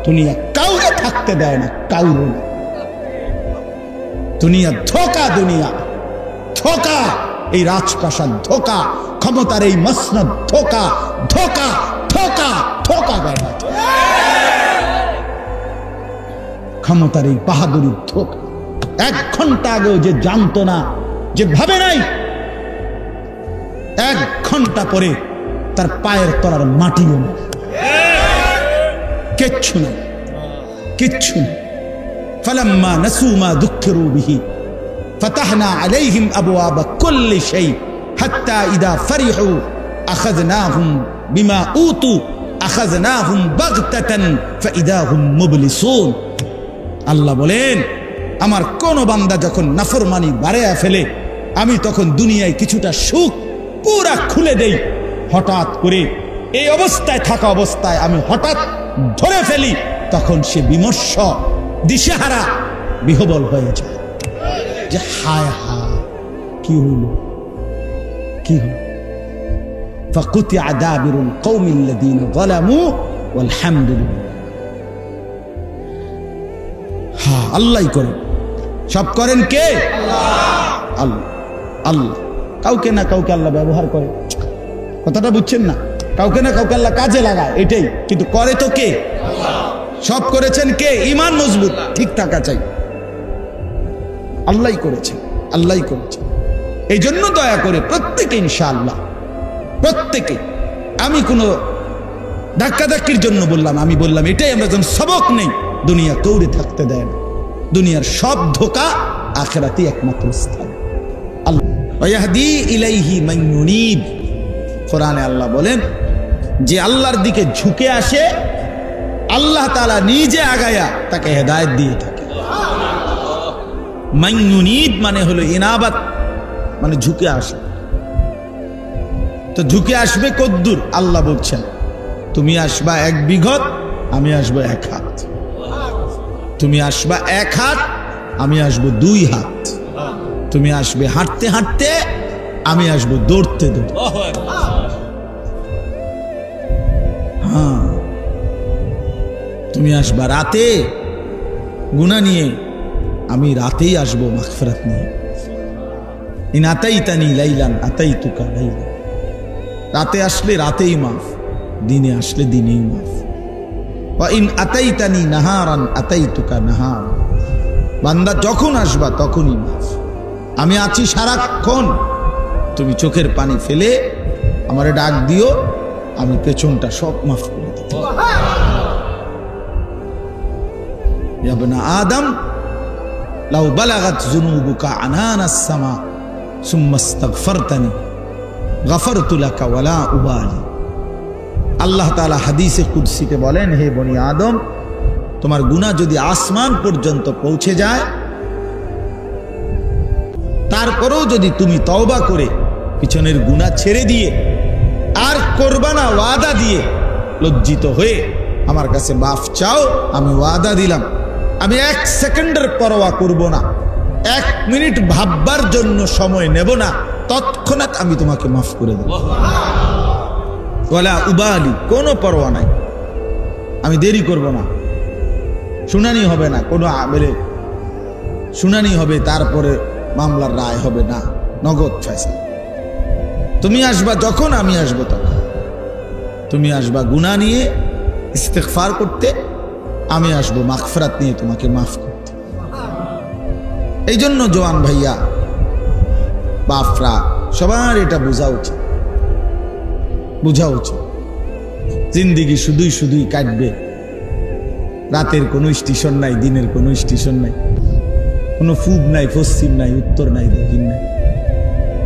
দুনিয়া কাউরে থাকতে দেয় না, কাউরে না। দুনিয়া ধোকা, দুনিয়া ধোকা, এই রাজপ্রাসাদ ধোকা, ক্ষমতার এই মসনদ ধোকা, ধোকা ধোকা ধোকা বেড়া, ক্ষমতার এই বাহাদুরি ধোকা। 1 ঘন্টা আগেও যে জানতো না, যে ভাবে নাই, 1 ঘন্টা পরে তার পায়ের তলার মাটিও না, কিচ্ছু না, কিচ্ছু না। ফালাম্মা নাসু মা যুক্কিরু বিহি ফাতাহনা আলাইহিম আবওয়াবা কুল্লি শাই হাত্তা ইযা ফারিহু আখাযনাহুম বিমা উতু আখাযনাহুম বাগতাতান ফাইযা হুম মুবলিসুন। আল্লাহ বলেন, আমার কোন বান্দা যখন নাফরমানি বাড়ায়া ফেলে, আমি তখন দুনিয়ায় কিছুটা সুখ পুরা খুলে দেই। হঠাৎ করে এই অবস্থায় থাকা অবস্থায় আমি হঠাৎ ধরে ফেলি, তখন সে বিমর্ষ, দিশেহারা, বিহবল হয়ে যায়, যে হায় হায় কি হইল, কি হইল। ফাকুতিয়া দাবিরুল কওমিল্লাযীনা যালামু ওয়ালহামদুলিল্লাহ। হ্যাঁ, আল্লাহই করেন, সব করেন কে? আল্লাহ। আল্লাহ কাউকে না কাউকে আল্লাহ ব্যবহার করে, কথাটা বুঝছেন না? কাউকে না কাউকে আল্লাহ কাজে লাগায়, এটাই, কিন্তু করে তো কে? সব করেছেন কে? ঈমান মজবুত ঠিক থাকা চাই, আল্লাহই করেছেন, আল্লাহই করেছেন। এই জন্য দয়া করে প্রত্যেকে ইনশাআল্লাহ, প্রত্যেকে, আমি কোনো ধাক্কাধাক্কির জন্য বললাম, আমি বললাম এটাই আমরা যেন সবক নেই। দুনিয়া কৌড়ে থাকতে দেয় না, দুনিয়ার সব ধোকা, আখিরাতই একমাত্র স্থান। আল্লাহ ওয়াহদি ইলাইহি মান ইউনিব, কোরআনে আল্লাহ বলেন, যে আল্লাহর দিকে ঝুঁকে আসে, আল্লাহ তাআলা নিজে আগায়া তাকে হেদায়েত দিয়ে থাকে। মান ইউনিব মানে হলো ইনাবাত, মানে ঝুঁকে আসে। তো ঝুঁকে আসবে কদ্দুর? আল্লাহ বলছেন, তুমি আসবা 1 বিঘত, আমি আসবো 1 হাত। তুমি আসবা 1 হাত, আমি আসবো 2 হাত। তুমি আসবে হাঁটতে হাঁটতে, আমি আসবো দৌড়তে দৌড়তে। হ্যাঁ, তুমি আসবা রাতে গুনাহ নিয়ে, আমি রাতেই আসবো মাগফিরাত নিয়ে। ইন আতাইতানি লাইলান আতাইতুকা লাইলান, রাতে আসলে রাতেই মাফ, দিনে আসলে দিনেই মাফ। ওয়া ইন আতাইতানি নাহারান আতাইতুকা নাহার, বান্দা যখন আসবা তখনই মাফ। আমি আছি সারাক্ষণ, তুমি চোখের পানি ফেলে আমারে ডাক দিও, আমি পেছনটা সব মাফ করে দেব। ইয়া ইবনা আদম লাউ বালাগাত যুনুবুকা আনানাস সামা সুম্মা ইস্তাগফারতানি গফারতু লাকা ওয়ালা উবালি। আল্লাহ তাআলা হাদিসে কুদসিতে বলেন, হে বনি আদম, তোমার গুনাহ যদি আসমান পর্যন্ত পৌঁছে যায়, তারপরেও যদি তুমি তওবা করে পিছনের গুনাহ ছেড়ে দিয়ে আর করবা না ওয়াদা দিয়ে, লজ্জিত হয়ে আমার কাছে মাফ চাও, আমি ওয়াদা দিলাম, আমি 1 সেকেন্ডের পরোয়া করব না, 1 মিনিট ভাববার জন্য সময় নেব না, তৎক্ষণাৎ আমি তোমাকে মাফ করে দেব। ওয়ালা উবালি, কোনো পরোয়া নাই, আমি দেরি করব না। শুনানি হবে না, কোনো আমেলে শুনানি হবে, তারপরে মামলার রায় হবে না, নগদ ফয়সালা। তুমি আসবা যখন, আমি আসবো তখন। তুমি আসবা গুনাহ নিয়ে ইস্তেগফার করতে, আমি আসবো মাগফিরাত নিয়ে তোমাকে মাফ করতে। এই জন্য জওয়ান ভাইয়া, বাপরা, সবার এটা বোঝা উচিত, বোঝা উচিত। জিন্দিগি শুধুই শুধুই কাটবে, রাতের কোনো স্টেশন নাই, দিনের কোনো স্টেশন নাই, কোনো পূব নাই, পশ্চিম নাই, উত্তর নাই, দক্ষিণ নাই।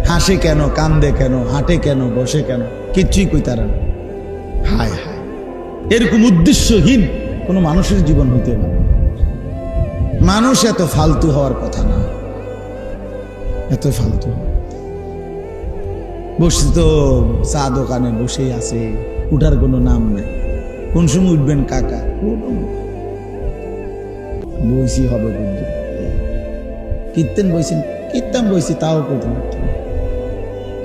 হাসে কেন, কান্দে কেন, হাঁটে কেন, বসে কেন, কিচ্ছুই কইতারা না। হায় হায়, এরকম উদ্দেশ্যহীন কোনো মানুষের জীবন হইতে পারে? মানুষ এত ফালতু হওয়ার কথা না, এত ফালতু। বসে তো চা দোকানে বসেই আছে, উঠার কোনো নাম নাই। কোন সময় উঠবেন কাকা? বইসি হবে, কীর্তন বইছেন, কীর্তন বইছি, তাও করতে পারতেন।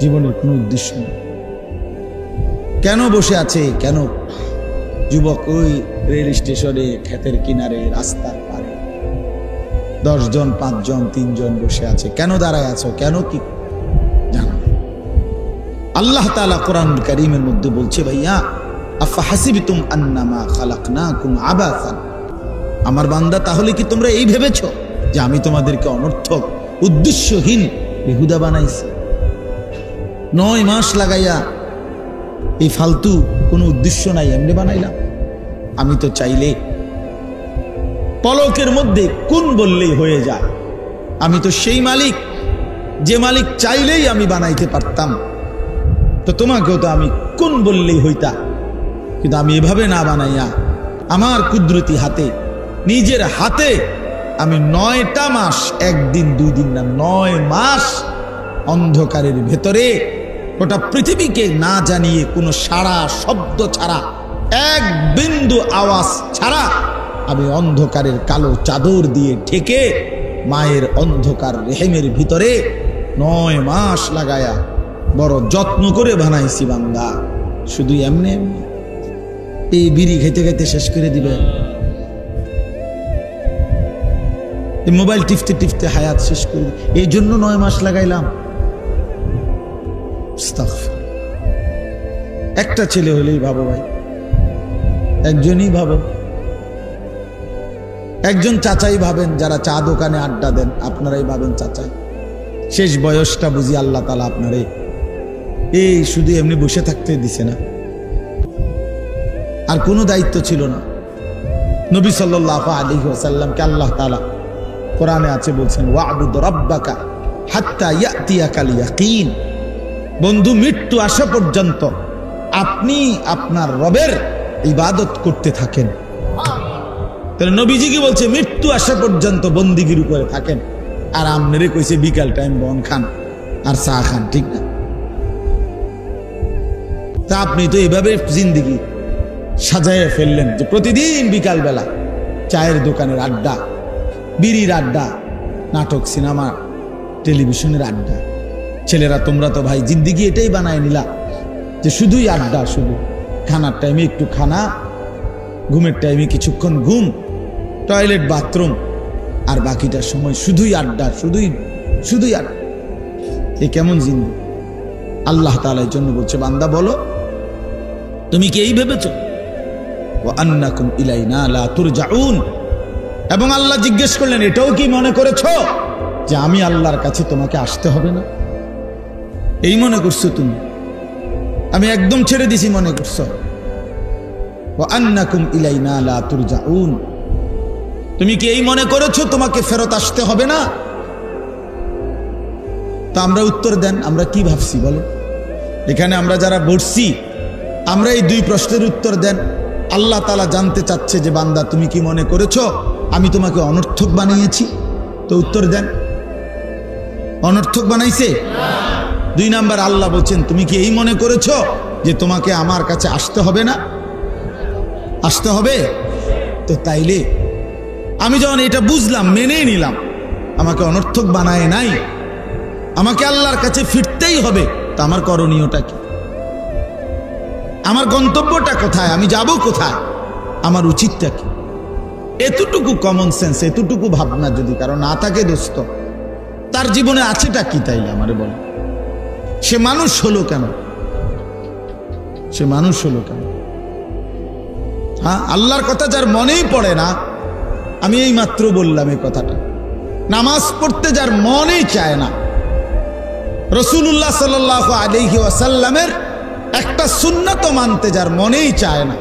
জীবনের কোনো উদ্দেশ্য নেই। কেন বসে আছে? কেন যুবক? ওই রেল স্টেশনে, ক্ষেতের কিনারে, রাস্তার পারে 10 জন, 5 জন, 3 জন বসে আছে। কেন দাঁড়ায় আছো? কেন কি জানো? আল্লাহ তাআলা কোরআনুল কারীমের মধ্যে বলছে, ভাইয়া আফা হাসিবতুম আন্নামা খালাকনাকুম আবাসান, আমার বান্দা তাহলে কি তোমরা এই ভেবেছো যে আমি তোমাদেরকে অনর্থক, উদ্দেশ্যহীন, বেহুদা বানাইছি? 9 মাস লাগাইয়া এই ফালতু কোনো উদ্দেশ্য নাই, এমনি বানাইলাম? আমি তো চাইলে পলকের মধ্যে কোন বললেই হয়ে যায়। আমি তো সেই মালিক, যে মালিক চাইলেই আমি বানাইতে পারতাম। তো তোমাকেও তো আমি কোন বললেই হইতা, কিন্তু আমি এভাবে না বানাইয়া আমার কুদরতি হাতে, নিজের হাতে আমি 9টা মাস, 1 দিন 2 দিন না, 9 মাস অন্ধকারের ভেতরে গোটা পৃথিবীকে না জানিয়ে, কোনো সাড়া শব্দ ছাড়া, 1 বিন্দু আওয়াজ ছাড়া আমি অন্ধকারের কালো চাদর দিয়ে ঢেকে মায়ের অন্ধকার রেহেমের ভিতরে 9 মাস লাগায়া বড় যত্ন করে বানাইছি বান্দা। শুধু এমনি এমনি এই বিড়ি খাইতে খাইতে শেষ করে দিবে, এই মোবাইল টিপতে টিপতে হায়াত শেষ করে দিবে, এই জন্য 9 মাস লাগাইলাম? একটা ছেলে হলেই ভাবো ভাই, একজনই ভাবো। একজন চাচাই ভাবেন, যারা চা দোকানে আড্ডা দেন আপনারাই ভাবেন চাচাই। শেষ বয়সটা বুঝি আল্লাহ তাআলা আপনারে এই শুধু এমনি বসে থাকতে দিছে না, আর কোনো দায়িত্ব ছিল না। নবী সাল্লাল্লাহু আলাইহি ওয়াসাল্লামকে আল্লাহ তাআলা কোরআনে আছে বলছেন, ওয়া'বুদ রাব্বাকা হাত্তা ইয়াতিয়াকাল ইয়াকিন। বন্ধু, মৃত্যু আসা পর্যন্ত আপনি আপনার রবের ইবাদত করতে থাকেন। তাহলে নবীজি কি বলছে? মৃত্যু আসা পর্যন্ত বন্দিগির উপরে থাকেন। আর আমনেরে কইছে বিকাল টাইম বন খান আর চা খান, ঠিক না? তা আপনি তো এভাবে জিন্দেগি সাজায় ফেললেন যে প্রতিদিন বিকাল বেলা চায়ের দোকানের আড্ডা, বিড়ির আড্ডা, নাটক, সিনেমা, টেলিভিশনের আড্ডা। ছেলেরা তোমরা তো ভাই জিন্দেগি এটাই বানায় নিলা যে শুধুই আড্ডা, শুধু খানার টাইমে একটু খানা, ঘুমের টাইমে কিছুক্ষণ ঘুম, টয়লেট, বাথরুম, আর বাকিটা সময় শুধুই আড্ডা, শুধুই আড্ডা। এ কেমন জিন্দেগি? আল্লাহ তাআলার জন্য বলছে, বান্দা বলো তুমি কি এই ভেবেছো? ওয়া আন্নাকুম ইলাইনা লা তুরজাউন। এবং আল্লাহ জিজ্ঞেস করলেন, এটাও কি মনে করেছো যে আমি আল্লাহর কাছে তোমাকে আসতে হবে না? এই মনে করছো তুমি? আমি একদম ছেড়ে দিছি মনে করছো? ওয়া আন্নাকুম ইলাইনা লা তুরজাউন। তুমি কি এই মনে করেছো তোমাকে ফেরত আসতে হবে না? তা আমরা উত্তর দেন, আমরা কি ভাবছি বলো? এখানে আমরা যারা বসছি, আমরা এই 2 প্রশ্নের উত্তর দেন। আল্লাহ তাআলা জানতে চাচ্ছে যে বান্দা তুমি কি মনে করেছো আমি তোমাকে অনর্থক বানিয়েছি? তো উত্তর দেন, অনর্থক বানাইছে? 2 নাম্বার আল্লাহ বলছেন, তুমি কি এই মনে করেছো যে তোমাকে আমার কাছে আসতে হবে না? আসতে হবে। তো তাইলে আমি যখন এটা বুঝলাম, মেনে নিলাম, আমাকে অনর্থক বানায় নাই, আমাকে আল্লাহর কাছে ফিরতেই হবে, তা আমার করণীয়টা কি? আমার গন্তব্যটা কোথায়? আমি যাব কোথায়? আমার উচিতটা কি? এতটুকু কমন সেন্স, এতটুকু ভাবনা যদি কারো না থাকে দোস্ত, তার জীবনে আছেটা কি? তাইলে আমারে বল, সে মানুষ হলো কেন? সে মানুষ হলো কেন? হ্যাঁ, আল্লাহর কথা যার মনেই পড়ে না, আমি এই মাত্র বললাম এই কথাটা, নামাজ পড়তে যার মনেই চায় না, রাসূলুল্লাহ সাল্লাল্লাহু আলাইহি ওয়াসাল্লামের একটা সুন্নাত মানতে যার মনেই চায় না,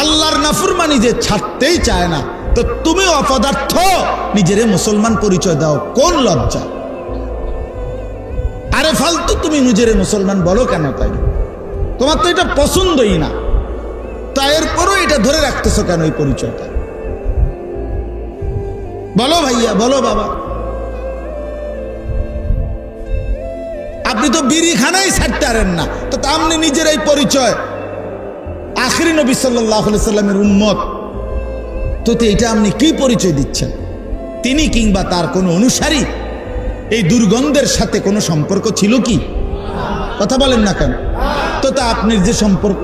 আল্লাহর নাফরমানি যে ছাড়তেই চায় না, তো তুমি অপদার্থ নিজেরে মুসলমান পরিচয় দাও, কোন লজ্জা? আরে ফালতু তুমি নিজেরে মুসলমান বলো কেন? তাই তোমার তো এটা পছন্দই না, তা এরপরও এটা ধরে রাখতেছো কেন এই পরিচয়টা? বলো ভাইয়া, বলো বাবা। আপনি তো বিড়ি খানাই ছাড়তে পারেন না, তো আপনি নিজের এই পরিচয় আখিরি নবী সাল্লাল্লাহু আলাইহি সাল্লামের উম্মত, তো এটা আপনি কি পরিচয় দিচ্ছেন? তিনি কিংবা তার কোনো অনুসারী এই দুর্গন্ধের সাথে কোনো সম্পর্ক ছিল কি? কথা বলেন না কেন? তো তা আপনার যে সম্পর্ক,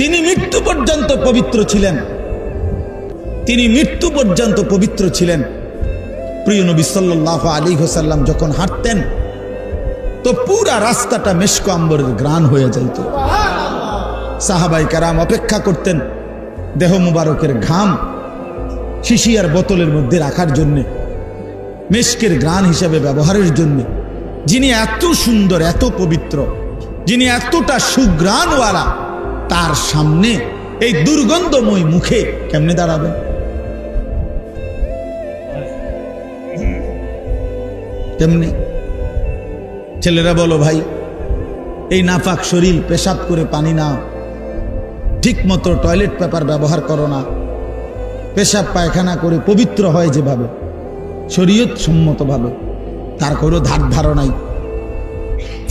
তিনি মৃত্যু পর্যন্ত পবিত্র ছিলেন, তিনি মৃত্যু পর্যন্ত পবিত্র ছিলেন। প্রিয় নবী সাল্লাল্লাহু আলাইহি ওয়াসাল্লাম যখন হাঁটতেন তো পুরা রাস্তাটা মেশক আম্বরের ঘ্রাণ হয়ে যাইত। সাহাবাই কেরাম অপেক্ষা করতেন দেহ মুবারকের ঘাম শিশিয়ার বোতলের মধ্যে রাখার জন্য, মেশকের ঘ্রাণ হিসাবে ব্যবহারের জন্য। যিনি এত সুন্দর, এত পবিত্র, যিনি এতটা সুঘ্রাণওয়ালা, তার সামনে এই দুর্গন্ধময় মুখে কেমনে দাঁড়াবেন? তেমনি ছেলেরা বলো ভাই, এই নাপাক শরীর পেশাব করে পানি নাও, ঠিক মতো টয়লেট পেপার ব্যবহার করো না, পেশাব পায়খানা করে পবিত্র হয় যেভাবে শরীয়ত সম্মতভাবে, তার কোনো ধার ধারণাই।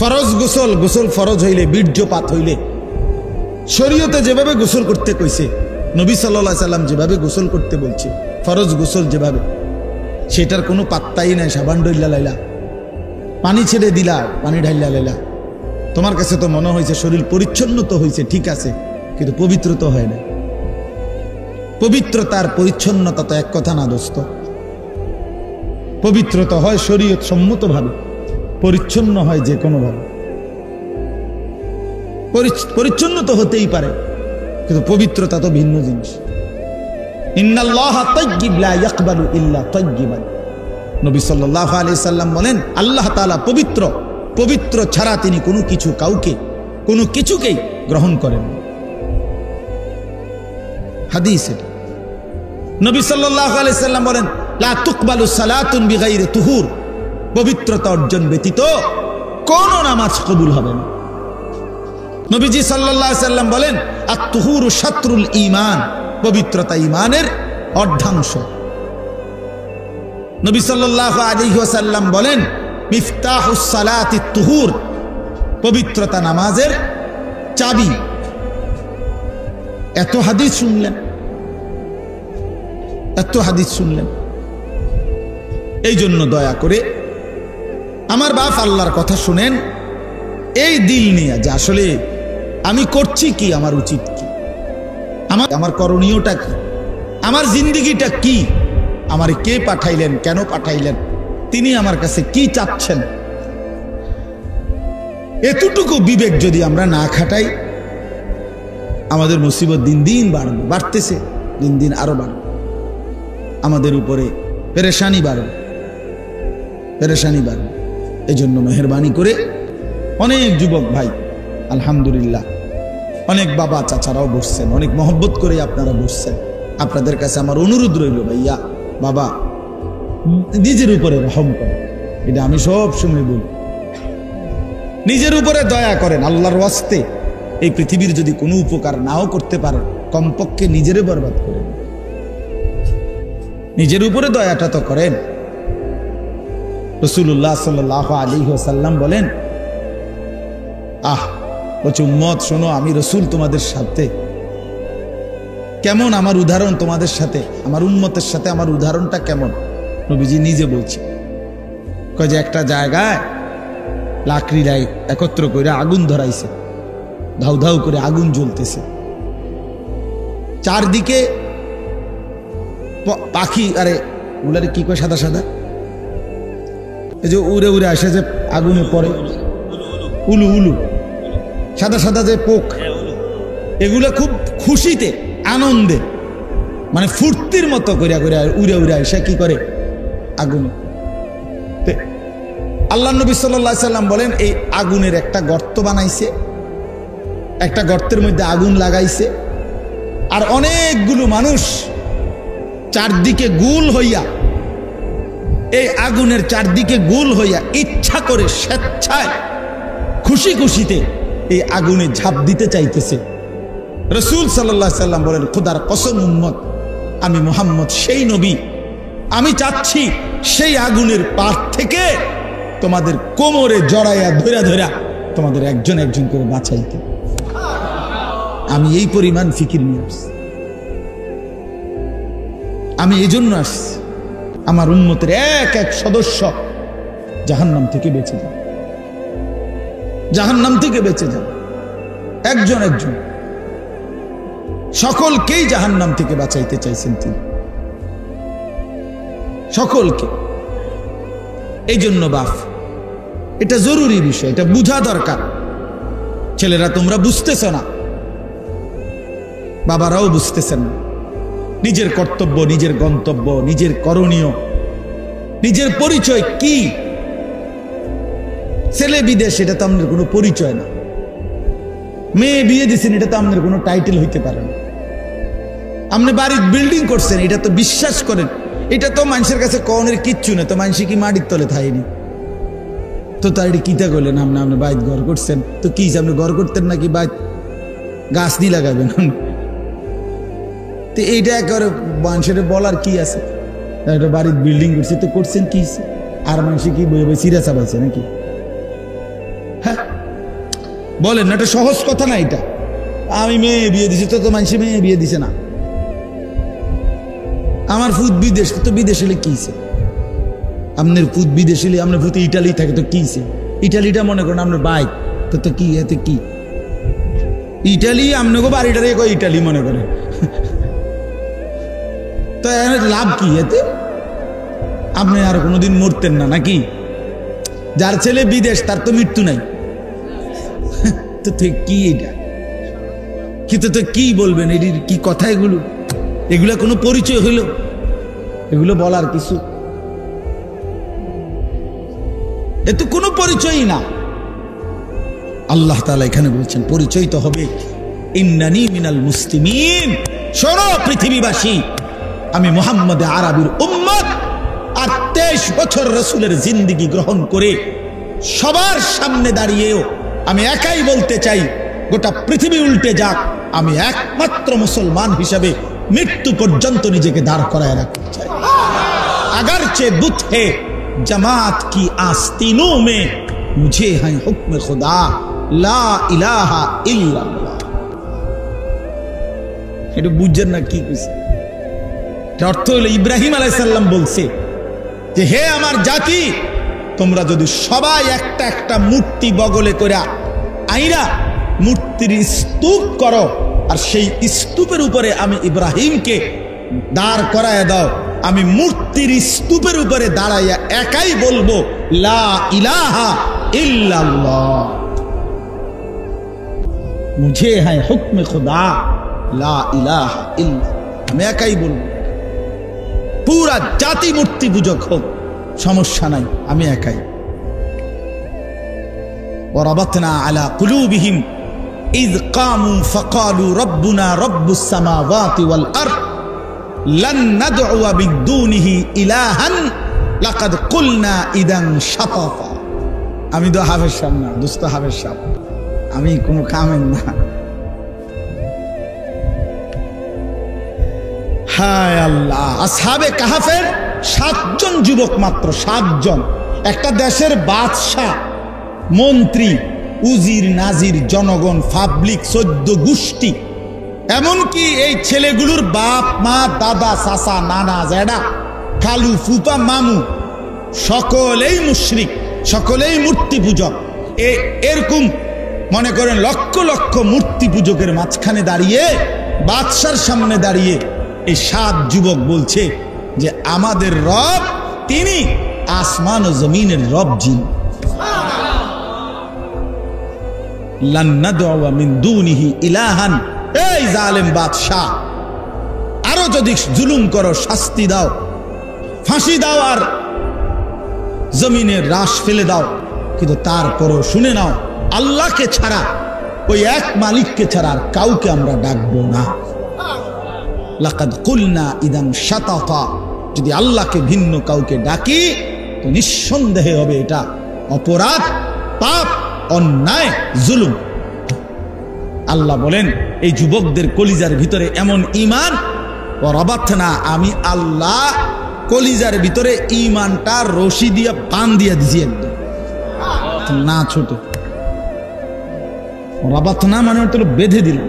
ফরজ গোসল, গোসল ফরজ হইলে, বীর্যপাত হইলে শরীয়তে যেভাবে গোসল করতে কইছে, নবী সাল্লাল্লাহু আলাইহি সাল্লাম যেভাবে গোসল করতে বলছে, ফরজ গোসল যেভাবে, সেটার কোনো পাত্তাই নাই। সাবান ডইলা লাইলা, পানি ছেড়ে দিলা, পানি ঢাইলা লাইলা, তোমার কাছে তো মনে হয়েছে শরীর পরিচ্ছন্ন তো হয়েছে, ঠিক আছে, কিন্তু পবিত্র তো হয় না। পবিত্রতার পরিচ্ছন্নতা তো এক কথা না দোস্ত। পবিত্রতা হয় শরীয়ত সম্মতভাবে, পরিচ্ছন্ন হয় যে কোনোভাবে। পরিচ্ছন্ন তো হতেই পারে, কিন্তু পবিত্রতা তো ভিন্ন জিনিস। ইন্নাল্লাহা তাইয়্যিব লা ইয়াকবালু ইল্লা তাইয়্যিবান। নবী সাল্লাল্লাহু আলাইহি সাল্লাম বলেন, আল্লাহ তাআলা পবিত্র, পবিত্র ছাড়া তিনি কোনো কিছু, কাউকে, কোনো কিছুকেই গ্রহণ করেন না। হাদিস এটা। নবী সাল্লাল্লাহু আলাইহি সাল্লাম বলেন, লা তুকবালু সালাতুন বিগাইরি তুহুর। পবিত্রতা অর্জন ব্যতীত কোন নামাজ কবুল হবে না। নবীজি সাল্লাল্লাহু আলাইহি সাল্লাম বলেন, আত-তুহুরু শাতরুল ঈমান। পবিত্রতা ঈমানের অর্ধাংশ। নবী সাল্লাল্লাহু আলাইহি ওয়াসাল্লাম বলেন, মিফতাহুস সালাতি তুহুর। পবিত্রতা নামাজের চাবি। এত হাদিস শুনলেন, এত হাদিস শুনলেন। এই জন্য দয়া করে আমার বাপ আল্লাহর কথা শুনেন, এই দিল নিয়ে যে আসলে আমি করছি কি, আমার উচিত কি, আমার করণীয়টা কি, আমার জিন্দেগিটা কি, আমার কে পাঠাইলেন, কেন পাঠাইলেন, তিনি আমার কাছে কি চাচ্ছেন, এতটুকু বিবেক যদি আমরা না খাটাই, আমাদের মুসিবত দিন দিন বাড়বে, বাড়তেছে, দিন দিন আরো বাড়বে। আমাদের উপরে পেরেশানি বাড়বে, পেরেশানি বাড়বে। এই জন্য মেহরবানি করে অনেক যুবক ভাই, আলহামদুলিল্লাহ, অনেক বাবা চাচারাও বসছেন, অনেক মহব্বত করে আপনারা বসছেন। আপনাদের কাছে আমার অনুরোধ রইল, ভাইয়া, বাবা, নিজের উপরে রহম করেন। এটা আমি সব সময় বলি, নিজের উপরে দয়া করেন। আল্লাহর ওয়াস্তে এই পৃথিবীর যদি কোনো উপকার নাও করতে পারেন, কমপক্ষে নিজেরে বরবাদ করেন, নিজের উপরে দয়াটা তো করেন। রাসূলুল্লাহ সাল্লাল্লাহু আলাইহি ওয়াসাল্লাম বলেন, বলছে উম্মত শোনো, আমি রসুল তোমাদের সাথে কেমন, আমার উদাহরণ তোমাদের সাথে, আমার উম্মতের সাথে আমার উদাহরণটা কেমন। নবীজি নিজে বলছে, কয় যে একটা জায়গায় লাকড়িরা একত্র করে আগুন ধরাইছে, ধাউ ধাউ করে আগুন জ্বলতেছে, চারদিকে পাখি, আরে ওগুলারে কি কয়, সাদা সাদা, এই যে উড়ে উড়ে আসে যে আগুনে পড়ে, উলু উলু, সাদা সাদা যে পোক, এগুলো খুব খুশিতে, আনন্দে, মানে ফুর্তির মতো করিয়া করিয়া উড়ে উড়ে আসে কি করে, আগুনে। আল্লাহ নবী সাল্লাল্লাহু আলাইহি সাল্লাম বলেন, এই আগুনের একটা গর্ত বানাইছে, একটা গর্তের মধ্যে আগুন লাগাইছে, আর অনেকগুলো মানুষ চারদিকে গোল হইয়া, এই আগুনের চারদিকে গোল হইয়া ইচ্ছা করে স্বেচ্ছায় খুশি খুশিতে এই আগুনে ঝাঁপ দিতে চাইতেছে। রাসূল সাল্লাল্লাহু আলাইহি সাল্লাম বলেন, খোদার কসম উম্মত, আমি মুহাম্মদ সেই নবী, আমি চাচ্ছি সেই আগুনের পার থেকে তোমাদের কোমরে জড়াইয়া ধইরা ধইরা তোমাদের একজন একজন করে বাঁচাইতে। আমি এই পরিমাণ ফিকির নিয়ে আসছি, আমি এই জন্য আসছি আমার উম্মতের এক এক সদস্য জাহান্নাম থেকে বেঁচে যান, জাহান্নাম থেকে বেঁচে যান, একজন একজন। সকলকেই জাহান্নাম থেকে বাঁচাইতে চাইছেন তিনি, সকলকে। এই জন্য বাপ, এটা জরুরি বিষয়, এটা বুঝা দরকার। ছেলেরা তোমরা বুঝতেছ না, বাবারাও বুঝতেছেন না। নিজের কর্তব্য, নিজের গন্তব্য, নিজের করণীয়, নিজের পরিচয় কি। ছেলে বিদেশ, এটা তো আমাদের কোনো পরিচয় না। মেয়ে বিয়ে দিচ্ছেন, এটা তো আমাদের কোনো টাইটেল হইতে পারে না। আপনি বাড়ির বিল্ডিং করছেন, এটা তো বিশ্বাস করেন, এটা তো মানুষের কাছে কনের কিচ্ছু না। তো মানুষ কি মাটির তলে থাইনি তো তার এটি কিতা করলেন? আপনি বাইত ঘর করছেন তো কি আপনি ঘর করতেন নাকি বাইত গাছ দিয়ে লাগাবেন? তো এইটা একেবারে মানুষের বলার কি আছে? একটা বাড়ির বিল্ডিং করছে তো করছেন কি, আর মানুষ কি বই বই সিরা চাবাইছে নাকি? হ্যাঁ বলেন না, এটা সহজ কথা না। এটা আমি মেয়ে বিয়ে দিছি তো মানুষ মেয়ে বিয়ে দিছে না। আমার ফুট বিদেশ, তো বিদেশ হলে কিছে? আপনার ফুট বিদেশ হলে আপনার ফুট ইটালি থাকে তো কিছে? ইটালিটা মনে করেন আপনার বাইক তো কি, এতে কি ইটালি? আপনাকে বাড়িটারে ইটালি মনে করে তো লাভ কি এতে? আপনি আর কোনোদিন মরতেন না নাকি? যার ছেলে বিদেশ তার তো মৃত্যু নাই। তো কি এটা কিন্তু তো কি বলবেন? এটির কি কথা? এগুলা কোনো পরিচয় হইল? এগুলো বলার কিছু, এ তো কোনো পরিচয়ই না। আল্লাহ তাআলা এখানে বলছেন পরিচয় তো হবে, ইন্নানি মিনাল মুসলিমিন। শোনো পৃথিবীবাসী, আমি মুহাম্মদ আরবির উম্মত, আর 23 বছর রাসূলের জিন্দেগি গ্রহণ করে সবার সামনে দাঁড়িয়েও আমি একাই বলতে চাই, গোটা পৃথিবী উল্টে যাক, আমি একমাত্র মুসলমান হিসাবে মৃত্যু পর্যন্ত নিজেকে দাঁড় করায় রাখতে চাই। अगरचे बुत है जमात की आस्तीनों में, मुझे है हुक्म खुदा ला इलाहा इल्लल्लाह। এটা বুঝছেন না কি কইছে? অর্থ হলো ইব্রাহিম আলাইহিস সালাম বলছে যে হে আমার জাতি, তোমরা যদি সবাই একটা একটা মূর্তি বগলে করে আইরা মূর্তির স্তূপ করো, আর সেই স্তূপের উপরে আমি ইব্রাহিমকে দাঁড় করায় দাও, আমি মূর্তির স্তূপের উপরে দাঁড়াইয়া একাই বলবো লা ইলাহা ইল্লাল্লাহ, মুঝে হ্যাঁ হুকমে খুদা লা ইলাহা ইল্লাল্লাহ। আমি একাই বলবো, পুরা জাতি মূর্তি পূজক হোক, সমস্যা নাই, আমি একাই। ওয়ারাবাতনা আলা কুলুবিহিম ইয কামু ফাকালু রব্বুনা রব্বুস সামাওয়াতি ওয়াল আরদ লান নাদউ বিদুনিহি ইলাহান লাকাদ কুলনা ইদান শাতাতা। আমি তো হাফেজ সাহেব না, দোস্ত হাফেজ সাহেব, আমি কোনো কামের না। হায় আল্লাহ, আসহাবে কাহাফের 7 জন যুবক, মাত্র 7 জন। একটা দেশের বাদশা, মন্ত্রী, উজির, নাজির, জনগণ, পাবলিক, 14 গোষ্ঠী, এমনকি এই ছেলেগুলোর বাপ মা, দাদা, চাচা, নানা, জেডা, খালু, ফুপা, মামু, সকলেই মুশরিক, সকলেই মূর্তি পূজক। এরকম মনে করেন লক্ষ লক্ষ মূর্তি পূজকের মাঝখানে দাঁড়িয়ে, বাদশার সামনে দাঁড়িয়ে এই 7 যুবক বলছে যে আমাদের রব তিনি আসমান ও জমিনের রব যিনি, লান নাদউ মিন দুনিহি ইলাহান। এই জালেম বাদশা, আরো যদি জুলুম করো শাস্তি দাও, ফাঁসি দাও, আর জমিনের রাশ ফেলে দাও, কিন্তু তারপরও শুনে নাও, আল্লাহকে ছাড়া, ওই এক মালিককে ছাড়া আর কাউকে আমরা ডাকবো না। লাকাদ কুলনা ইদান শাতাতা, যদি আল্লাহকে ভিন্ন কাউকে ডাকি তো নিঃসন্দেহে হবে এটা অপরাধ, পাপ, অন্যায়, জুলুম। আল্লাহ বলেন এই যুবকদের কলিজার ভিতরে এমন ঈমান, ওয়ারাবাতনা, আমি আল্লাহ কলিজার ভিতরে ঈমানটা রশি দিয়ে বাঁধিয়ে দিয়েছি একদম, না ছোট। ওয়ারাবাতনা মানে তো বেঁধে দিলাম,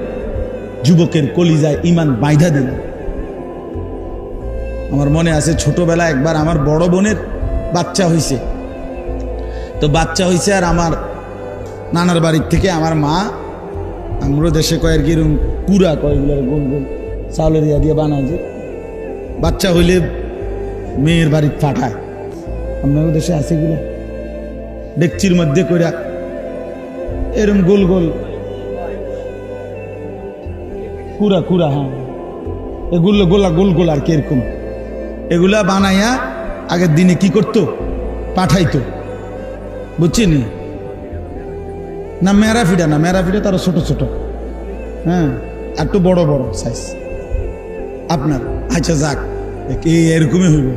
যুবকের কলিজায় ঈমান বাইধা দিলাম। আমার মনে আছে ছোটবেলা একবার আমার বড় বোনের বাচ্চা হয়েছে, তো বাচ্চা হয়েছে, আর আমার নানার বাড়ির থেকে আমার মা, আমরা দেশে কয়ের কি কুড়া কয়গুলোর গোল গোল চাউলের ইয়া দিয়ে বানায়, যে বাচ্চা হইলে মেয়ের বাড়ি পাঠায়, আপনাদের দেশে আছে এগুলো, ডেকচির মধ্যে কইরা এরম গোল গোল কুড়া কুড়া, হ্যাঁ এগুলো গোলা গোল গোল আর কি এরকম, এগুলা বানাইয়া আগের দিনে কি করতো, পাঠাইতো, বুঝছেন না? মেরা ফিডা না, মেরা ফিডা তারও ছোট ছোট, হ্যাঁ একটু বড় বড় সাইজ আপনার। আচ্ছা যাক, এরকমই হইব।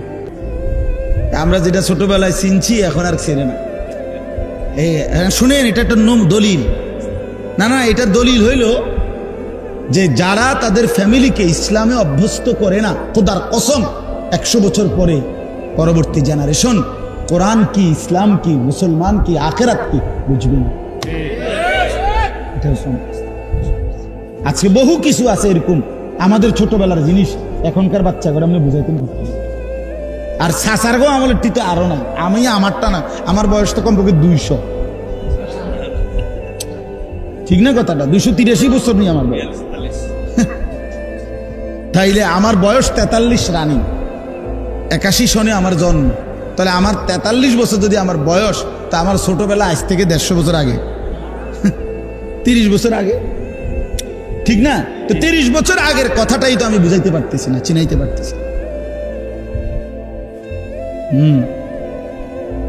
আমরা যেটা ছোটবেলায় চিনছি এখন আর চেনে না। এই শুনেন, এটা একটা দলিল না, না এটা দলিল হইল যে যারা তাদের ফ্যামিলিকে ইসলামে অভ্যস্ত করে না, খোদার কসম 100 বছর পরে পরবর্তী জেনারেশন কোরআন কি, ইসলাম কি, মুসলমান কি, আখেরাত কি বুঝবে না। আজকে বহু কিছু আছে এরকম আমাদের ছোটবেলার জিনিস এখনকার বাচ্চা করে আমরা বুঝাইতে পারছি। আর সাসারগো আমলের টিতে আরো নাই, আমি আমারটা না, আমার বয়স তো কমপক্ষে 200, ঠিক না কথাটা? 283 বছর নেই আমার বয়স। তাইলে আমার বয়স 43 রানিং, 81 সনে আমার জন্ম, তাহলে আমার 43 বছর যদি আমার বয়স, তা আমার ছোটবেলা আজ থেকে 150 বছর আগে, 30 বছর আগে, ঠিক না? তো 30 বছর আগের কথাটাই তো আমি বুঝাইতে পারতেছি না, চিনাইতে পারতেছি।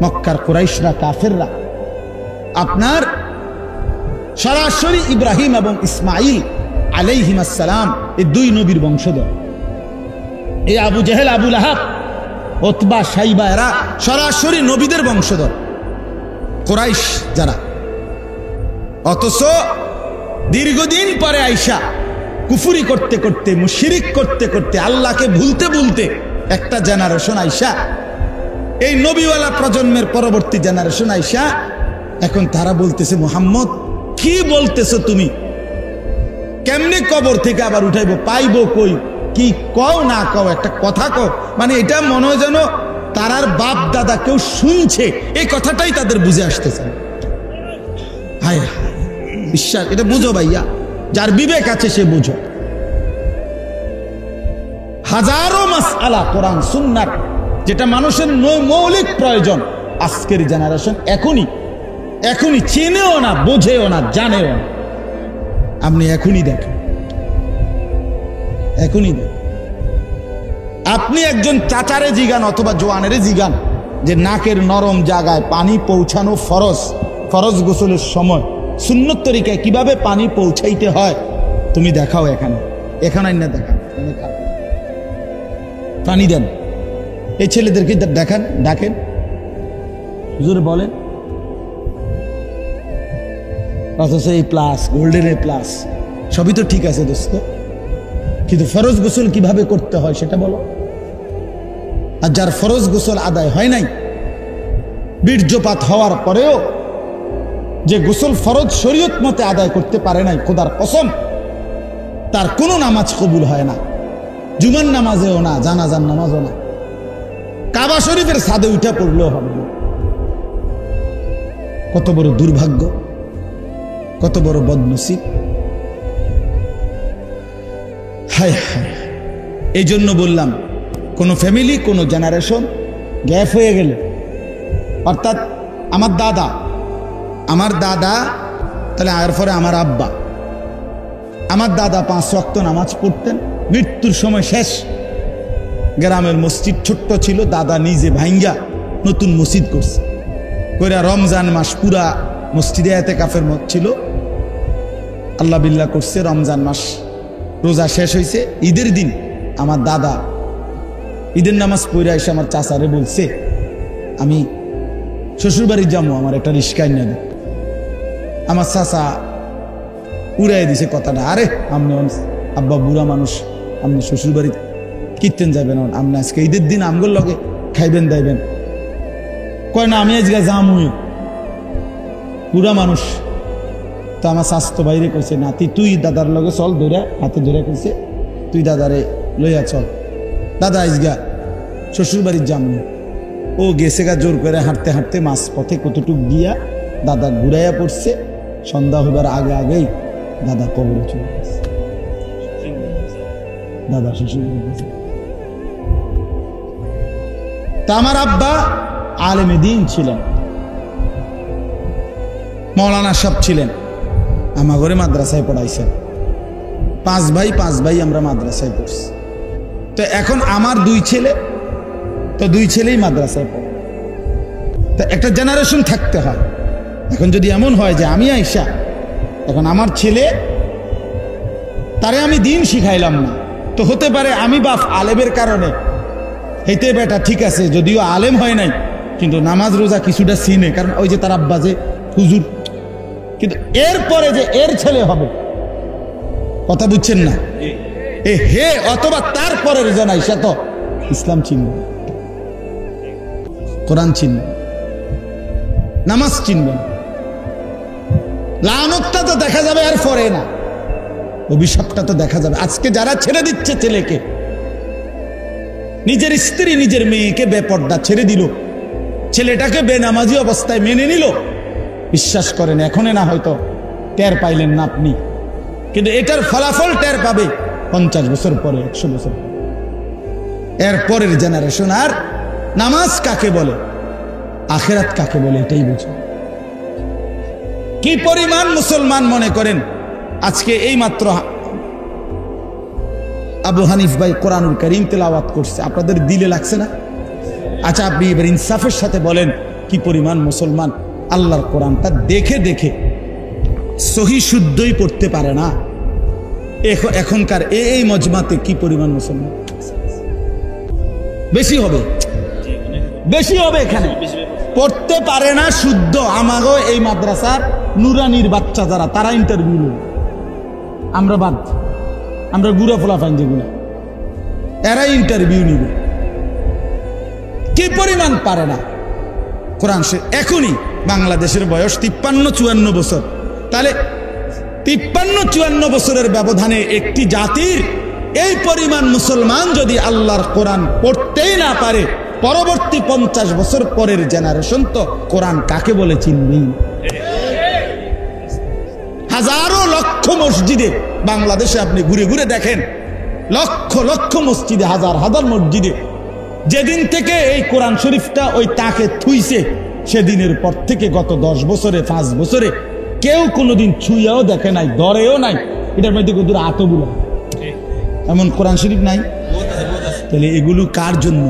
মক্কার কুরাইশরা, কাফেররা আপনার সরাসরি ইব্রাহিম এবং ইসমাইল আলাইহিস সালাম এই দুই নবীর বংশধর। এই আবু জেহেল, আবু লাহাব, উতবা, শাইবা এরা সরাসরি নবীদের বংশধর, কুরাইশ যারা। অথচ দীর্ঘদিন পরে আইসা কুফরি করতে করতে, মুশরিক করতে করতে, আল্লাহকে ভুলতে ভুলতে একটা জেনারেশন আইসা, এই নবীওয়ালা প্রজন্মের পরবর্তী জেনারেশন আইসা এখন তারা বলতেছে, মুহাম্মদ কি বলতেছো তুমি, কেমনে কবর থেকে আবার উঠাইবো, পাইবো কই, কি কও না কও, একটা কথা কও। মানে এটা মনে হয় যেন তারার বাপ দাদা কেউ শুনছে, এই কথাটাই তাদের বুঝে আসতেছে। হায় হায়, বিশ্বাস, এটা বুঝো ভাইয়া, যার বিবেক আছে সে বুঝো। হাজারো মাসআলা কোরআন সুন্নাত, যেটা মানুষের মৌলিক প্রয়োজন, আজকের জেনারেশন এখনই চেনেও না, বোঝেও না, জানেও না। আপনি এখনই দেখেন, আপনি একজন চাচারে জিগান অথবা জোয়ানেরে জিগান যে নাকের নরম জায়গায় পানি পৌঁছানো ফরজ গোসলের সময় সুন্নত তরিকায় কিভাবে পানি পৌঁছাইতে হয়, তুমি দেখাও, এখানে না দেখান, পানি দেন। এই ছেলেদেরকে ডাকেন, হুজুর বলেন, অথচ এই প্লাস, গোল্ডেন এ প্লাস, সবই তো ঠিক আছে দোস্ত, কিন্তু ফরজ গোসল কিভাবে করতে হয় সেটা বলো। আর যার ফরজ গোসল আদায় হয় নাই, বীর্যপাত হওয়ার পরেও যে গোসল ফরজ শরীয়ত মতে আদায় করতে পারে নাই, খোদার কসম তার কোনো নামাজ কবুল হয় না, জুমার নামাজেও না, জানাজার নামাজও না, কাবা শরীফের ছাদে উঠে পড়লেও হবে না। কত বড় দুর্ভাগ্য, কত বড় বদনসিব। হায় হায়, এই জন্য বললাম, কোন ফ্যামিলি, কোন জেনারেশন গ্যাপ হয়ে গেলে, অর্থাৎ আমার দাদা, তাহলে আর পরে আমার আব্বা, আমার দাদা 5 ওয়াক্ত নামাজ পড়তেন, মৃত্যুর সময় শেষ, গ্রামের মসজিদ ছোট্ট ছিল, দাদা নিজে ভাঙ্গা নতুন মসজিদ করছে, কইরা রমজান মাস পুরা মসজিদে ইতিকাফের মত ছিল, আল্লাহ বিল্লাহ করছে। রমজান মাস রোজা শেষ হয়েছে, ঈদের দিন আমার দাদা ঈদের নামাজ পড়ে এসে আমার চাচারে বলছে, আমি শ্বশুরবাড়ি যাবো, আমার একটা রিস্কা এনে দে। আমার চাচা উড়াই দিছে কথাটা, আরে আপনি আব্বা বুড়া মানুষ, আপনি শ্বশুরবাড়ি কীর্তেন যাবেন, আপনি আজকে ঈদের দিন আমগোর লগে খাইবেন দাইবেন। কয় না, আমি আজকে যামুই, বুড়া মানুষ। তো আমার স্বাস্থ্য বাইরে কইছে, নাতি তুই দাদার লগে চল, ধরে হাতে ধরে কইছে, তুই দাদারে লইয়া চল, দাদা আজগা শ্বশুর বাড়ির যামু। ও গেছে গা জোর করে হাঁটতে হাঁটতে, মাছ পথে কতটুক গিয়া দাদা ঘুরাইয়া পড়ছে, সন্ধ্যা হইবার আগেই দাদা কবরে চলে গেছে। দাদা শ্বশুর বলতেছে। তা আমার আব্বা আলেমে দ্বীন ছিলেন, মৌলানা সাহেব ছিলেন, আমার ঘরে মাদ্রাসায় পড়াইছেন। 5 ভাই আমরা মাদ্রাসায় পড়ছি। তো এখন আমার 2 ছেলে, তো 2 ছেলেই মাদ্রাসায় পড়ে। তো একটা জেনারেশন থাকতে হয়। এখন যদি এমন হয় যে আমি আইসা এখন আমার ছেলে তারে আমি দিন শিখাইলাম না, তো হতে পারে আমি বাপ আলেমের কারণে হেতে বেটা ঠিক আছে, যদিও আলেম হয় নাই কিন্তু নামাজ রোজা কিছুটা চিনে, কারণ ওই যে তার আব্বা যে হুজুর, কিন্তু এরপরে যে এর ছেলে হবে, কথা বুঝছেন না, এ হে অথবা তারপরের জানাই সে তো ইসলাম চিনবে, কোরআন চিনবে, নামাজ চিনবে। লানতটা তো দেখা যাবে আর পরে না, অভিশাপটা তো দেখা যাবে। আজকে যারা ছেড়ে দিচ্ছে ছেলেকে, নিজের স্ত্রী নিজের মেয়েকে বেপর্দা ছেড়ে দিল, ছেলেটাকে বেনামাজি অবস্থায় মেনে নিল, বিশ্বাস করেন এখনে না হয়তো টের পাইলেন না আপনি, কিন্তু এটার ফলাফল টের পাবে 50 বছর পরে, 100 বছর পরে। এর পরের জেনারেশন আর নামাজ কাকে বলে, আখিরাত কাকে বলে এটাই বুঝে। কি পরিমাণ মুসলমান মনে করেন আজকে এই মাত্র আবু হানিফ ভাই কোরআনুল কারীম তেলাওয়াত করছে, আপনাদের দিলে লাগছে না? আচ্ছা আপনি এবার ইনসাফের সাথে বলেন কি পরিমাণ মুসলমান আল্লাহর কোরআনটা দেখে দেখে সহি শুদ্ধই পড়তে পারে না? এখনকার এই মজমাতে কি পরিমাণ মুসলমান? বেশি হবে, বেশি হবে। এখানে পড়তে পারে না শুদ্ধ। আমাগো এই মাদ্রাসার নুরানির বাচ্চা যারা, তারা ইন্টারভিউ, আমরা বাদ, আমরা গুড়া ফোলা ফাইন যেগুলো, এরা ইন্টারভিউ নিবে। কি পরিমাণ পারে না কোরআন। এখনই বাংলাদেশের বয়স 53-54 বছর, তাহলে 53-54 বছরের ব্যবধানে একটি জাতির এই পরিমাণ মুসলমান যদি আল্লাহর কোরআন পড়তেই না পারে, পরবর্তী 50 বছর পরের জেনারেশন তো কোরআন কাকে বলে চিনবেই। হাজারো লক্ষ মসজিদে বাংলাদেশে আপনি ঘুরে ঘুরে দেখেন, লক্ষ লক্ষ মসজিদে, হাজার হাজার মসজিদে যেদিন থেকে এই কোরআন শরীফটা ওই তাকে থুইছে, সেদিনের পর থেকে গত 10 বছরে 5 বছরে কেউ কোনোদিন ছুঁয়াও দেখে নাই, ধরেও নাই। এটার মধ্যে কত আতগুলো এমন কোরআন শরীফ নাই। তাহলে এগুলো কার জন্য?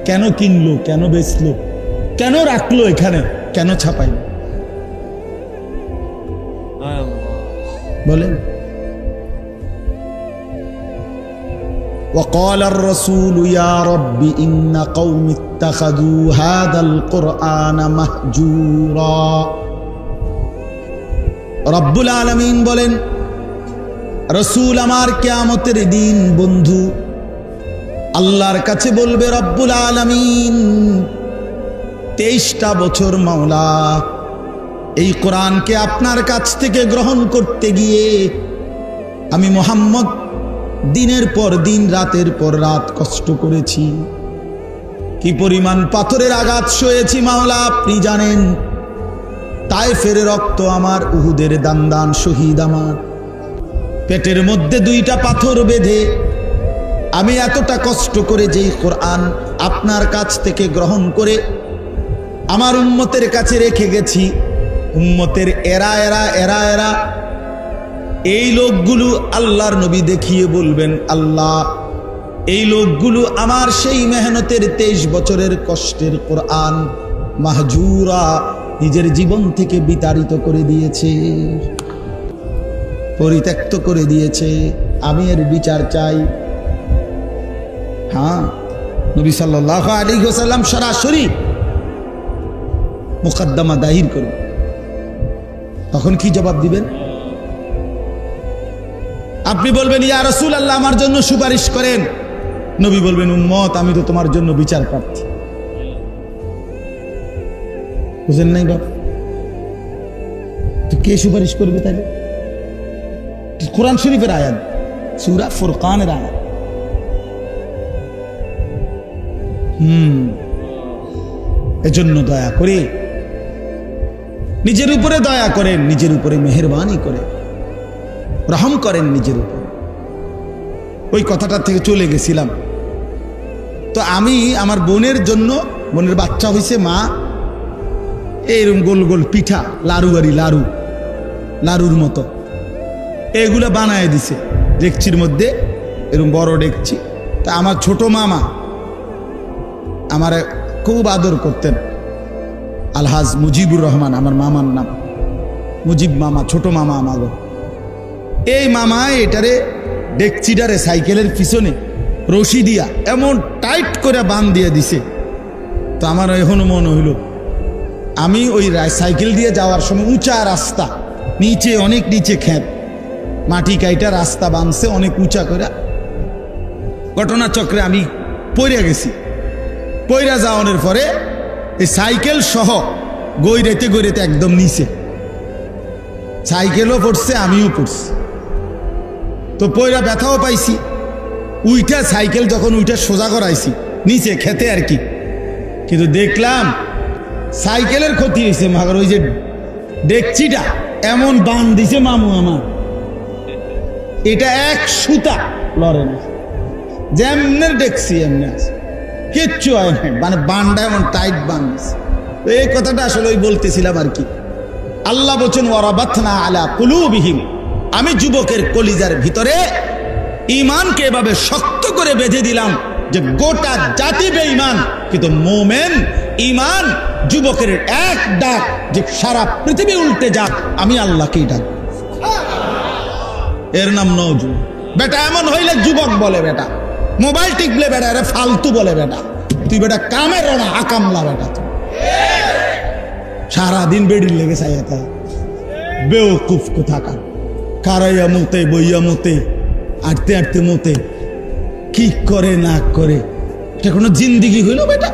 কেন কিনলো, কেন বেচলো, কেন রাখলো এখানে, কেন ছাপাইলো বলেন? وقال الرسول يا رب إن قوم اتخذوا هذا القرآن مهجورا। রব্বুল আলামিন বলেন, রসুল আমার কিয়ামতের দিন বন্ধু আল্লাহর কাছে বলবে, রব্বুল আলামিন 23টা বছর মাওলা এই কোরআনকে আপনার কাছ থেকে গ্রহণ করতে গিয়ে আমি মুহাম্মদ দিনের পর দিন, রাতের পর রাত কষ্ট করেছি, কি পরিমাণ পাথরের আঘাত সয়েছি মাওলা আপনি জানেন। তায়েফের রক্ত আমার, উহুদের দান শহীদ আমার, পেটের মধ্যে 2টা পাথর বেঁধে আমি এতটা কষ্ট করে যেই কোরআন আপনার কাছ থেকে গ্রহণ করে আমার উম্মতের কাছে রেখে গেছি, উম্মতের এরা এরা এরা এরা এই লোকগুলো আল্লাহর নবী দেখিয়ে বলবেন, আল্লাহ এই লোকগুলো আমার সেই মেহনতের 23 বছরের কষ্টের কোরআন মাহজুরা নিজের জীবন থেকে বিতাড়িত করে দিয়েছে, পরিত্যক্ত করে দিয়েছে, আমি এর বিচার চাই। হ্যাঁ, নবী সাল্লাল্লাহু আলাইহি ওয়াসাল্লাম সরাসরি মুকদ্দমা দাহির করুন, তখন কি জবাব দিবেন? আপনি বলবেন ইয়া রাসূলুল্লাহ আমার জন্য সুপারিশ করেন, নবী বলবেন উম্মত আমি তো তোমার জন্য বিচার প্রার্থী। বুঝেন নাই বাপ? তো কে সুপারিশ করবে তাহলে? কোরআন শরীফের আয়াত, সূরা ফুরকানের আয়াত। এজন্য দয়া করে নিজের উপরে দয়া করেন, নিজের উপরে মেহেরবানি করেন, রহম করেন নিজের উপর। ওই কথাটা থেকে চলে গেছিলাম। তো আমি আমার বোনের জন্য, বোনের বাচ্চা হয়েছে, মা এইরকম গোল গোল পিঠা, লাড়ুর মতো এগুলা বানায় দিছে ডেকচির মধ্যে, এরকম বড় ডেকচি। তা আমার ছোট মামা আমার খুব আদর করতেন, আলহাজ মুজিবুর রহমান আমার মামার নাম, মুজিব মামা, ছোট মামা আমাগো। এই মামা এটারে ডেকচিটারে সাইকেলের পিছনে রশি দিয়া এমন টাইট করে বাঁধ দিয়ে দিছে। তো আমার এখনো মনে হইল আমি ওই সাইকেল দিয়ে যাওয়ার সময় উঁচা রাস্তা, নিচে অনেক নিচে ক্ষেত, মাটি কাইটা রাস্তা বাঁধছে অনেক উঁচা করে, ঘটনাচক্রে আমি পইরা গেছি। পইরা যাওয়ানোর পরে এই সাইকেল সহ গৈরেতে একদম নিচে, সাইকেলও পড়ছে আমিও পড়ছি। তো পইরা ব্যথাও পাইছি। উইটা সাইকেল যখন উইটা সোজা করাইছি নিচে খেতে আর কি, কিন্তু দেখলাম সাইকেলের ক্ষতি হয়েছে, মাগার ওই যে ডেকচিটা এমন বান দিছে মামু আমার, এটা এক সুতা লড়ে না, যেমনের ডেকছি এমনি আছে, কিচ্ছু হয় না, মানে বানটা এমন টাইট বান দিছে। এই কথাটা আসলে ওই বলতেছিলাম আর কি। আল্লাহ বলছেন ওয়ারাবাতনা আলা কুলুবিহিম, আমি যুবকের কলিজার ভিতরে ঈমানকে এভাবে শক্ত করে বেঁধে দিলাম যে গোটা জাতি বেঈমান, কিন্তু মোমেন ঈমান যুবকের এক ডাক যে সারা পৃথিবী উল্টে যাক, আমি আল্লাহকেই ডাক, এর নাম নওজুয়ান। বেটা এমন হইলে যুবক বলে, বেটা মোবাইল টিপলে বেটা আরে ফালতু বলে, বেটা তুই বেটা কামের না আকামলা, বেটা তুই সারাদিন বেড়ির লেগে চাইয়া বেওকুফ কোথাকার, কারাইয়া মতে বইয়া মতে, আটতে আটতে মতে, কি করে না করে, এটা কোনো জিন্দিগি হইল বেটা?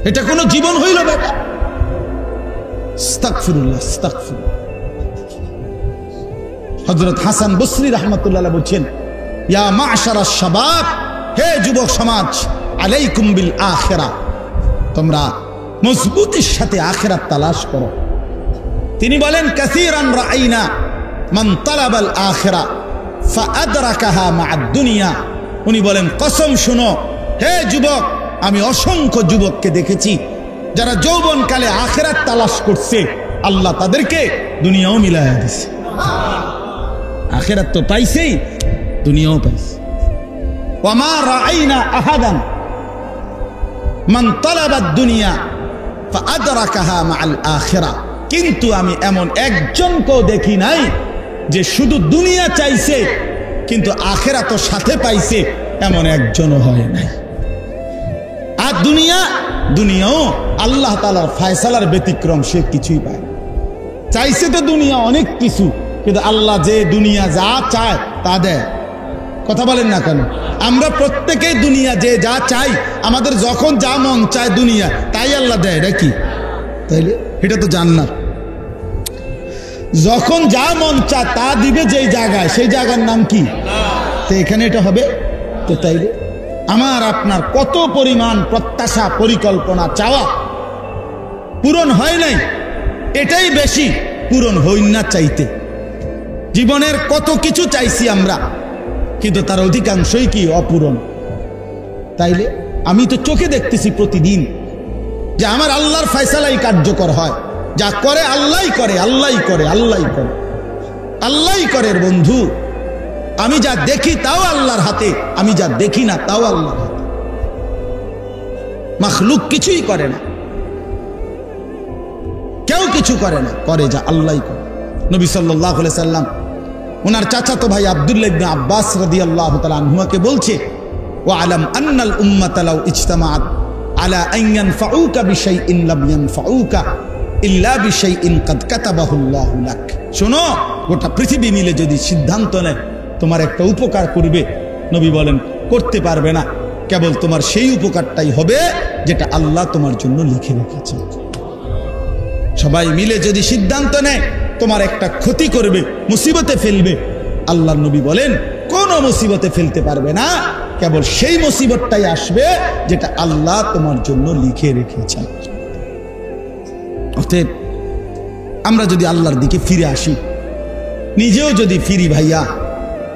এটা কোনো জীবন হইল বেটা? আস্তাগফিরুল্লাহ, আস্তাগফিরুল্লাহ। হযরত হাসান বসরি রাহমাতুল্লাহ বলছেন, ইয়া মা'শারাশ শাবাব, হে যুবক সমাজ, আলাইকুম বিল আখিরা, তোমরা মজবুতির সাথে আখিরাত তালাশ করো। তিনি বলেন, কাসীরান রাআইনা মান তালাবাল আখিরা ফাআদরাকাহা মা'আদ দুনিয়া। উনি বলেন, কসম শুনো হে যুবক, আমি অসংখ্য যুবককে দেখেছি যারা যৌবনকালে আখিরাত তালাশ করছে, আল্লাহ তাদেরকে দুনিয়াও মিলায়া দিছে। আখিরাত তো পাইছেই, দুনিয়াও পাইছে। ওয়া মা রাআইনা আহাদান মান তালাবাদ দুনিয়া ফাআদরাকাহা মা'আল আখিরা, কিন্তু আমি এমন একজনকেও দেখি নাই যে শুধু দুনিয়া চাইছে কিন্তু আখিরাত সাথে পাইছে, এমন একজনও হয় নাই। আর দুনিয়াও আল্লাহ তাআলার ফয়সালার ব্যতিক্রম, সে কিছুই পায়। চাইছে তো দুনিয়া অনেক কিছু, কিন্তু আল্লাহ যে দুনিয়া যা চায় তা দেয়। কথা বলেন না কেন? আমরা প্রত্যেকেই দুনিয়া যে যা চাই, আমাদের যখন যা মন চায় দুনিয়া তাই আল্লাহ দেয়, এটা কি? তাইলে এটা তো জান্নাত। যখন যা মন চায় তা দিবে যেই জায়গায়, সেই জায়গার নাম কি? তো এখানে এটা হবে। তো তাইলে আমার আপনার কত পরিমাণ প্রত্যাশা, পরিকল্পনা, চাওয়া পূরণ হয় নাই, এটাই বেশি পূরণ হই না চাইতে। জীবনের কত কিছু চাইছি আমরা, কিন্তু তার অধিকাংশই কি? অপূরণ। তাইলে আমি তো চোখে দেখতেছি প্রতিদিন যে আমার আল্লাহর ফয়সালাই কার্যকর হয়, যা করে আল্লাহই করে, আল্লাহই করে, আল্লাহই করে, আল্লাহই করে। বন্ধু, আমি যা দেখি তাও আল্লাহর হাতে, আমি যা দেখি না তাও আল্লাহর হাতে। মাখলুক কিছুই করে না, কেউ কিছু করে না, করে যা আল্লাহই করে। নবী সাল্লাল্লাহু আলাইহি সাল্লাম ওনার চাচাতো ভাই আব্দুল্লাহ ইবনে আব্বাস রাদিয়াল্লাহু তাআলা আনহুকে বলছে, ওয়া আলাম আন্নাল উম্মাতা লাউ ইজতামাআত আলা আন ইয়ানফাউকা বিশাইইন লাম ইয়ানফাউকা ইল্লা বিশাইইন কাদ কাতাবাহু আল্লাহু লাক। শোনো, গোটা পৃথিবী মিলে যদি সিদ্ধান্ত নেয় তোমার একটা উপকার করবে, নবী বলেন করতে পারবে না, কেবল তোমার সেই উপকারটাই হবে যেটা আল্লাহ তোমার জন্য লিখে রেখেছে। সবাই মিলে যদি সিদ্ধান্ত নেয় তোমার একটা ক্ষতি করবে, মুসিবতে ফেলবে, আল্লাহর নবী বলেন কোনো মুসিবতে ফেলতে পারবে না, কেবল সেই মুসিবতটাই আসবে যেটা আল্লাহ তোমার জন্য লিখে রেখেছেন। অতএব আমরা যদি আল্লাহর দিকে ফিরে আসি, নিজেও যদি ফিরি ভাইয়া,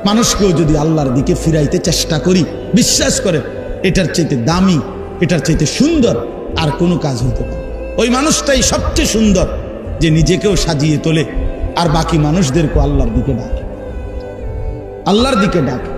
মানুষকেও যদি আল্লাহর দিকে ফিরাইতে চেষ্টা করি, বিশ্বাস করেন এটার চাইতে দামি, এটার চাইতে সুন্দর আর কোনো কাজ হইতে পারে। ওই মানুষটাই সবচেয়ে সুন্দর যে নিজেকেও সাজিয়ে তোলে আর বাকি মানুষদেরকেও আল্লাহর দিকে ডাকে, আল্লাহর দিকে ডাকে।